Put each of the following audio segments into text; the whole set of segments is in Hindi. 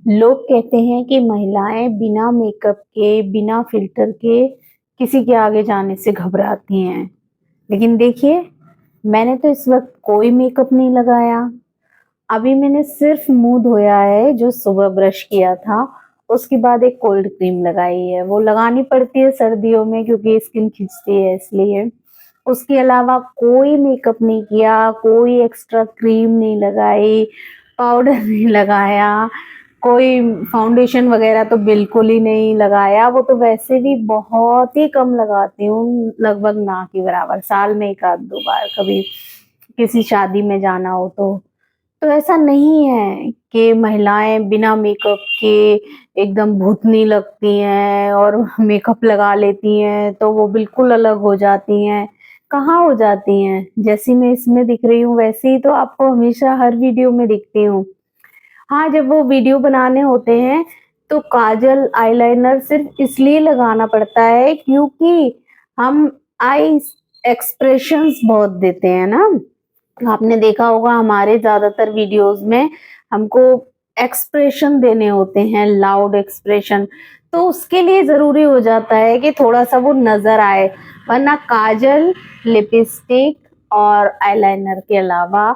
लोग कहते हैं कि महिलाएं बिना मेकअप के, बिना फिल्टर के किसी के आगे जाने से घबराती हैं। लेकिन देखिए, मैंने तो इस वक़्त कोई मेकअप नहीं लगाया। अभी मैंने सिर्फ़ मुँह धोया है, जो सुबह ब्रश किया था, उसके बाद एक कोल्ड क्रीम लगाई है। वो लगानी पड़ती है सर्दियों में क्योंकि स्किन खिंचती है इसलिए। उसके अलावा कोई मेकअप नहीं किया, कोई एक्स्ट्रा क्रीम नहीं लगाई, पाउडर नहीं लगाया, कोई फाउंडेशन वगैरह तो बिल्कुल ही नहीं लगाया। वो तो वैसे भी बहुत ही कम लगाती हूँ, लगभग ना के बराबर। साल में 1 आध 2 बार कभी किसी शादी में जाना हो तो। तो ऐसा नहीं है कि महिलाएं बिना मेकअप के एकदम भूतनी लगती हैं और मेकअप लगा लेती हैं तो वो बिल्कुल अलग हो जाती हैं। कहाँ हो जाती हैं? जैसी मैं इसमें दिख रही हूँ वैसे ही तो आपको हमेशा हर वीडियो में दिखती हूँ। हाँ, जब वो वीडियो बनाने होते हैं तो काजल, आईलाइनर सिर्फ़ इसलिए लगाना पड़ता है क्योंकि हम आईज़ एक्सप्रेशंस बहुत देते हैं ना। आपने देखा होगा हमारे ज़्यादातर वीडियोज़ में हमको एक्सप्रेशन देने होते हैं, लाउड एक्सप्रेशन, तो उसके लिए ज़रूरी हो जाता है कि थोड़ा-सा वो नज़र आए, वरना काजल, लिपस्टिक और आईलाइनर के अलावा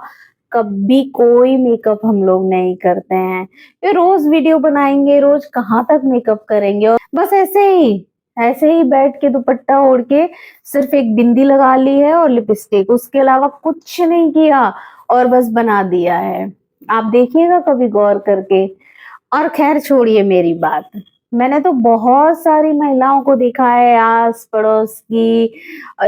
कभी कोई मेकअप हम लोग नहीं करते हैं। ये रोज़ वीडियो बनाएँगे, रोज़ कहाँ तक मेकअप करेंगे और बस ऐसे ही बैठ के दुपट्टा ओढ़ के सिर्फ एक बिंदी लगा ली है और लिपस्टिक, उसके अलावा कुछ नहीं किया और बस बना दिया है। आप देखिएगा कभी गौर करके। और ख़ैर छोड़िए मेरी बात। मैंने तो बहुत सारी महिलाओं को देखा है आस-पड़ोस की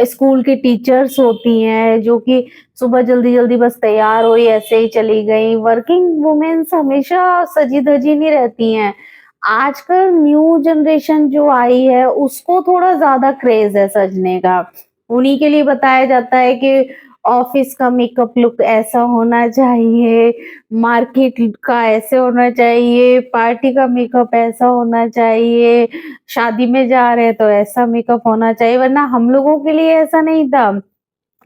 स्कूल की टीचर्स होती हैं जो कि सुबह जल्दी-जल्दी बस तैयार हुई ऐसे ही चली गई। वर्किंग वुमेन्स हमेशा सजी-धजी नहीं रहती हैं। आजकल न्यू जनरेशन जो आई है उसको थोड़ा ज़्यादा क्रेज़ है सजने का। उन्हीं के लिए बताया जाता है कि ऑफ़िस का मेकअप लुक ऐसा होना चाहिए, मार्केट का ऐसे होना चाहिए, पार्टी का मेकअप ऐसा होना चाहिए, शादी में जा रहे हैं तो ऐसा मेकअप होना चाहिए, वरना हम लोगों के लिए ऐसा नहीं था।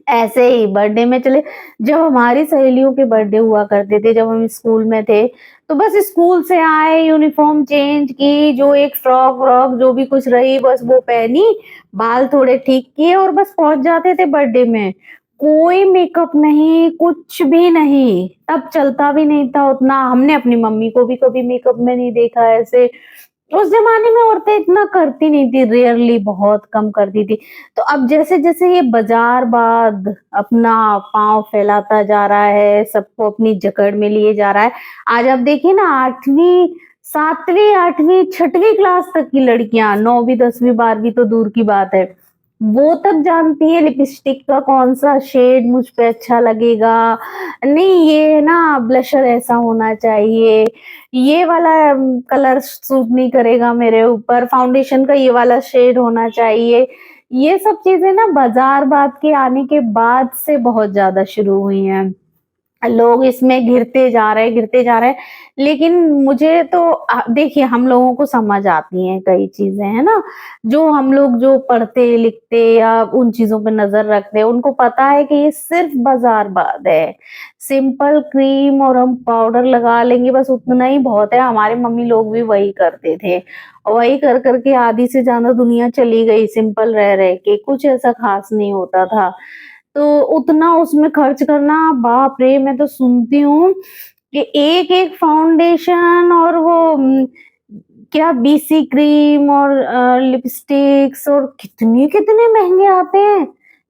ऐसे ही बर्थडे में चले जब हमारी सहेलियों के बर्थडे हुआ करते थे, जब हम स्कूल में थे, तो बस स्कूल से आए, यूनिफ़ॉर्म चेंज की, जो एक फ्रॉक-व्रॉक जो भी कुछ रही बस वो पहनी, बाल थोड़े ठीक किए और बस पहुँच जाते थे बर्थडे में। कोई मेकअप नहीं, कुछ भी नहीं, तब चलता भी नहीं था उतना। हमने अपनी मम्मी को भी कभी मेकअप में नहीं देखा ऐसे। उस ज़माने में औरतें इतना करती नहीं थी, रेयरली बहुत कम करती थी। तो अब जैसे-जैसे ये बाज़ारवाद अपना पाँव फैलाता जा रहा है, सबको अपनी जकड़ में लिए जा रहा है। आज आप देखिए ना 8वीं 7वीं, 8वीं, 6वीं क्लास तक की लड़कियाँ, 9वीं, 10वीं, 12वीं तो दूर की बात है। वो तक जानती है लिपस्टिक का कौन-सा शेड मुझ पे अच्छा लगेगा। नहीं ये ना ब्लशर ऐसा होना चाहिए, ये वाला कलर सूट नहीं करेगा मेरे ऊपर, फाउंडेशन का ये वाला शेड होना चाहिए। ये सब चीज़ें ना बाज़ारवाद के आने के बाद से बहुत ज़्यादा शुरू हुई हैं। लोग इसमें घिरते जा रहे हैं, लेकिन मुझे तो देखिए हम लोगों को समझ आती हैं कई चीज़ें, है ना? जो हम लोग जो पढ़ते-लिखते या उन चीज़ों पे नज़र रखते हैं, उनको पता है कि ये सिर्फ़ बाज़ारवाद है। सिंपल क्रीम और हम पाउडर लगा लेंगे बस उतना ही बहुत है, हमारे मम्मी लोग भी वही करते थे। और वही कर के आधी से ज़्यादा दुनिया चली गई सिंपल रह के, कुछ ऐसा ख़ास नहीं होता था। तो उतना उसमें खर्च करना बाप रे! मैं तो सुनती हूँ कि एक-एक फाउंडेशन और वो क्या बीसी क्रीम और लिपस्टिक्स और कितने-कितने महँगे आते हैं।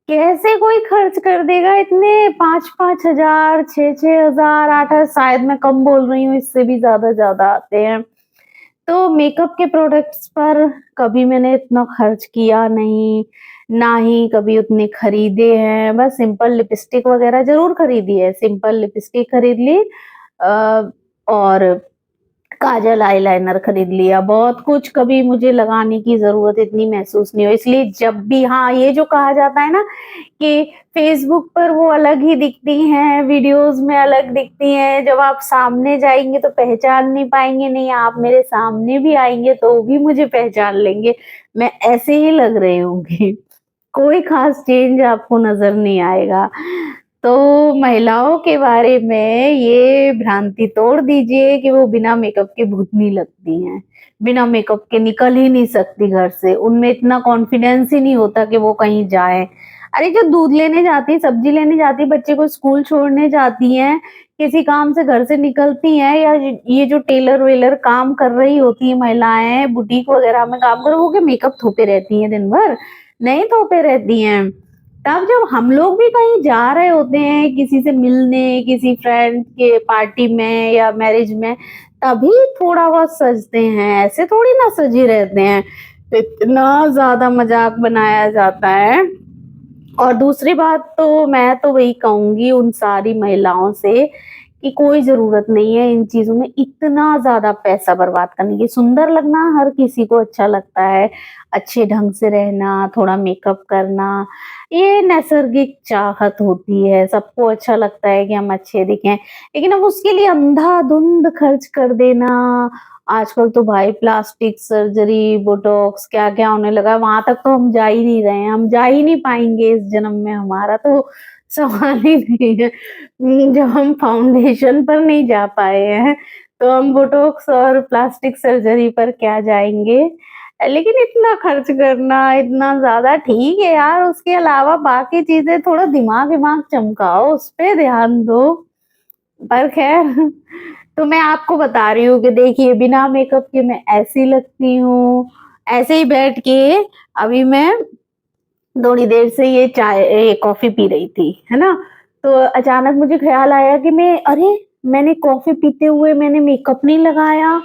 कैसे कोई खर्च कर देगा इतने 5-5 हज़ार, 6-6 हज़ार, 8 शायद मैं कम बोल रही हूँ, इससे भी ज़्यादा आते हैं। तो मेकअप के प्रोडक्ट्स पर कभी मैंने इतना खर्च किया नहीं, ना ही कभी उतने खरीदे हैं। बस सिंपल लिपस्टिक वगैरह ज़रूर खरीदी है, सिंपल लिपस्टिक खरीद ली और काजल, आईलाइनर खरीद लिया। बहुत कुछ कभी मुझे लगाने की ज़रूरत इतनी महसूस नहीं हुई। इसलिए जब भी हाँ, ये जो कहा जाता है ना कि फ़ेसबुक पर वो अलग ही दिखती हैं, वीडियोज़ में अलग दिखती हैं, जब आप सामने जाएँगे तो पहचान नहीं पाएँगे, नहीं आप मेरे सामने भी आएँगे तो भी मुझे पहचान लेंगे। मैं ऐसे ही लग रही होंगी। कोई ख़ास चेंज आपको नज़र नहीं आएगा। तो महिलाओं के बारे में ये भ्रांति तोड़ दीजिए कि वो बिना मेकअप के भूतनी लगती हैं, बिना मेकअप के निकल ही नहीं सकती घर से, उनमें इतना कॉन्फिडेंस ही नहीं होता कि वो कहीं जाए। अरे जो दूध लेने जाती, सब्जी लेने जाती, बच्चे को स्कूल छोड़ने जाती हैं, किसी काम से घर से निकलती हैं, या ये जो टेलर वेलर काम कर रही होती है महिलाएं, बुटीक वगैरह में काम कर, वो क्या मेकअप थोपे रहती हैं दिन भर? नहीं थोपे रहती हैं। तब जब हम लोग भी कहीं जा रहे होते हैं किसी से मिलने, किसी फ्रेंड के पार्टी में या मैरिज में, तभी थोड़ा बहुत सजते हैं, ऐसे थोड़ी ना सजे रहते हैं। इतना ज्यादा मजाक बनाया जाता है। और दूसरी बात तो मैं तो वही कहूंगी उन सारी महिलाओं से कि कोई जरूरत नहीं है इन चीजों में इतना ज्यादा पैसा बर्बाद करने की। सुंदर लगना हर किसी को अच्छा लगता है, अच्छे ढंग से रहना, थोड़ा मेकअप करना, ये नैसर्गिक चाहत होती है, सबको अच्छा लगता है कि हम अच्छे दिखें। लेकिन अब उसके लिए अंधाधुंध खर्च कर देना, आजकल तो भाई प्लास्टिक सर्जरी, बोटॉक्स, क्या क्या होने लगा, वहां तक तो हम जा ही नहीं रहे हैं, हम जा ही नहीं पाएंगे इस जन्म में, हमारा तो सवाल ही नहीं है। जब हम फाउंडेशन पर नहीं जा पाए हैं तो हम बोटॉक्स और प्लास्टिक सर्जरी पर क्या जाएंगे। लेकिन इतना खर्च करना इतना ज्यादा ठीक है यार, उसके अलावा बाकी चीजें थोड़ा दिमाग दिमाग चमकाओ, उस पे ध्यान दो। पर खैर, तो मैं आपको बता रही हूँ कि देखिए बिना मेकअप के मैं ऐसी लगती हूँ। ऐसे ही बैठ के अभी मैं थोड़ी देर से ये कॉफी पी रही थी, है ना? तो अचानक मुझे ख्याल आया कि अरे मैंने कॉफी पीते हुए मैंने मेकअप नहीं लगाया,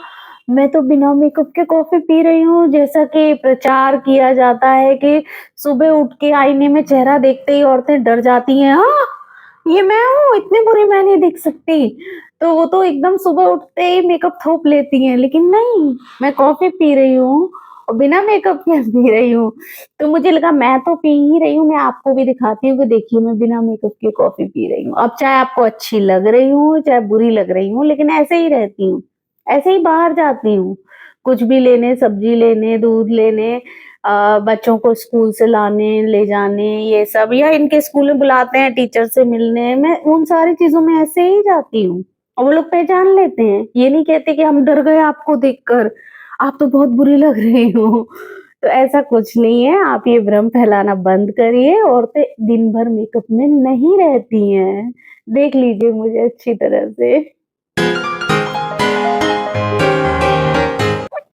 मैं तो बिना मेकअप के कॉफी पी रही हूँ। जैसा कि प्रचार किया जाता है कि सुबह उठ के आईने में चेहरा देखते ही औरतें डर जाती हैं, हाँ ये मैं हूँ, इतनी बुरी मैं नहीं दिख सकती। तो वो तो एकदम सुबह उठते ही मेकअप थोप लेती हैं, लेकिन नहीं, मैं कॉफी पी रही हूँ और बिना मेकअप के पी रही हूँ। तो मुझे लगा मैं तो पी ही रही हूँ, मैं आपको भी दिखाती हूँ कि देखिए मैं बिना मेकअप के कॉफी पी रही हूँ। अब चाहे आपको अच्छी लग रही हूँ चाहे बुरी लग रही हूँ, लेकिन ऐसे ही रहती हूँ, ऐसे ही बाहर जाती हूँ, कुछ भी लेने, सब्जी लेने, दूध लेने, बच्चों को स्कूल से लाने ले जाने, ये सब, या इनके स्कूल में बुलाते हैं टीचर से मिलने, मैं उन सारी चीजों में ऐसे ही जाती हूँ। और वो लोग पहचान लेते हैं, ये नहीं कहते कि हम डर गए आपको देखकर, आप तो बहुत बुरी लग रही हो। तो ऐसा कुछ नहीं है, आप ये भ्रम फैलाना बंद करिए, औरतें दिन भर मेकअप में नहीं रहती हैं, देख लीजिए मुझे अच्छी तरह से।